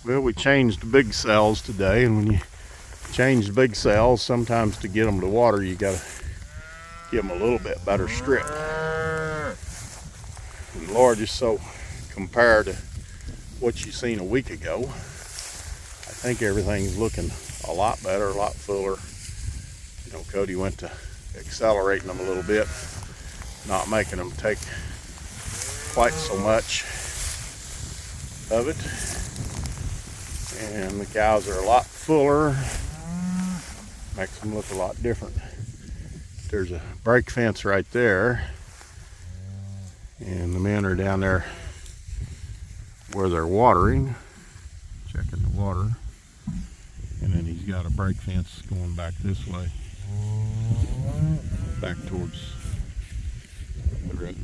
Well, we changed the big cells today, and when you change the big cells, sometimes to get them to water, you gotta give them a little bit better strip. And Lord, just so compared to what you seen a week ago, I think everything's looking a lot better, a lot fuller. You know, Cody went to accelerating them a little bit, not making them take quite so much of it. And the cows are a lot fuller, makes them look a lot different. There's a brake fence right there, and the men are down there where they're watering, checking the water. And then he's got a brake fence going back this way, back towards the road.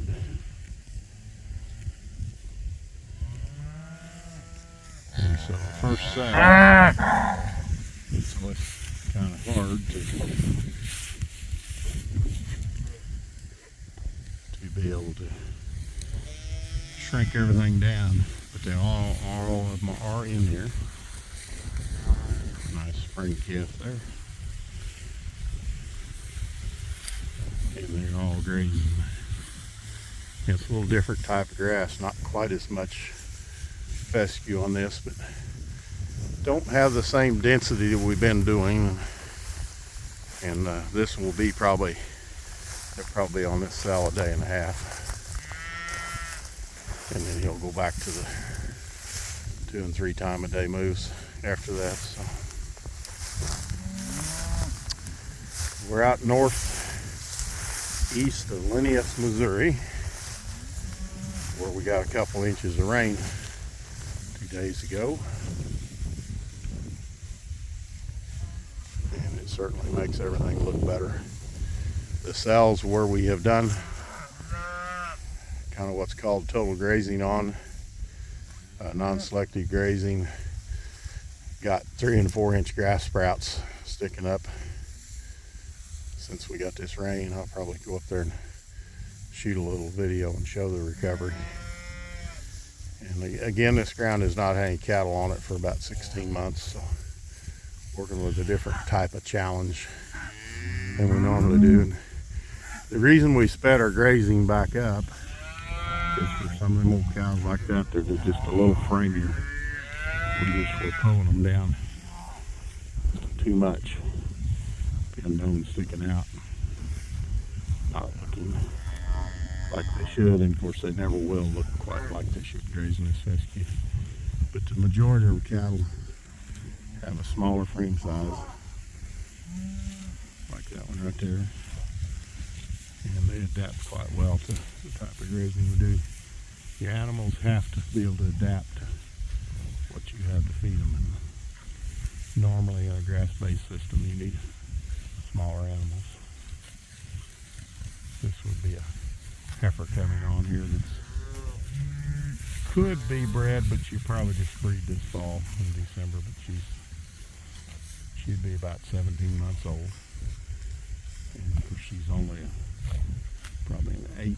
And so the first sow, so it's kind of hard to be able to shrink everything down, but they all of them are in here. Nice spring calf there, and they're all grazing. It's a little different type of grass, not quite as much fescue on this, but don't have the same density that we've been doing. And this will be probably, they're probably on this cell a day and a half, and then he'll go back to the 2 and 3 time a day moves after that. So we're out northeast of Linneus, Missouri, where we got a couple inches of rain 2 days ago, and it certainly makes everything look better. The cells where we have done kind of what's called total grazing on, non-selective grazing, got 3 and 4 inch grass sprouts sticking up. Since we got this rain, I'll probably go up there and shoot a little video and show the recovery. And again, this ground has not had any cattle on it for about 16 months, so working with a different type of challenge than we normally do. And the reason we sped our grazing back up is for some of them old cows like that, they're just a little framier. We're pulling them down too much. Nose sticking out, not looking like they should, and of course they never will look quite like they should grazing this fescue. But the majority of the cattle have a smaller frame size, like that one right there, and they adapt quite well to the type of grazing we do. Your animals have to be able to adapt what you have to feed them, and normally in a grass-based system you need smaller animals. This would be a heifer coming on here that could be bred, but you probably just breed this fall in December, but she'd be about 17 months old. And of course she's only probably an 8th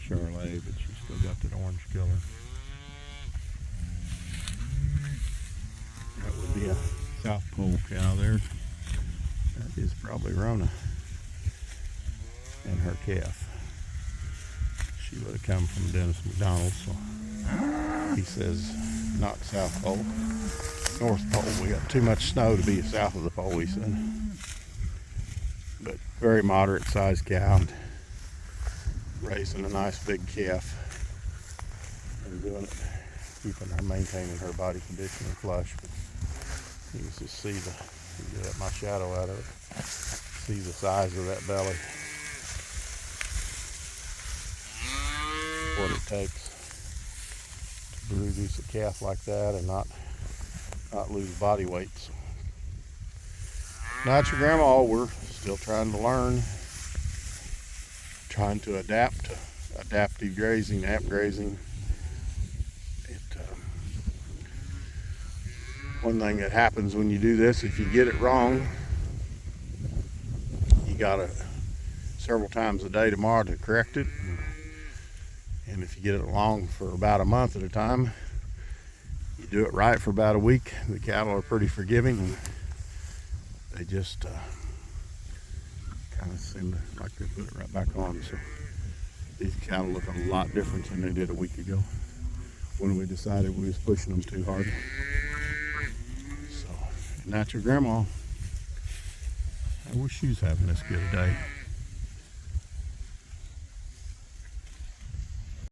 Charolais, but she's still got that orange color. That would be a South Pole cow there. That is probably Rona and her calf. She would have come from Dennis McDonald, so he says not South Pole, North Pole. We got too much snow to be south of the pole, he said. But very moderate sized cow, and raising a nice big calf and doing it, keeping her, maintaining her body condition and flush. But you can just see get my shadow out of it. See the size of that belly. What it takes to produce a calf like that and not lose body weight. So, not your grandma. We're still trying to learn, trying to adapt to adaptive grazing, app grazing. One thing that happens when you do this, if you get it wrong, you got several times a day tomorrow to correct it. And if you get it wrong for about a month at a time, do it right for about a week, the cattle are pretty forgiving, and they just kind of seem like they put it right back on. So these cattle look a lot different than they did a week ago when we decided we was pushing them too hard. So, natural grandma, I wish she was having this good a day.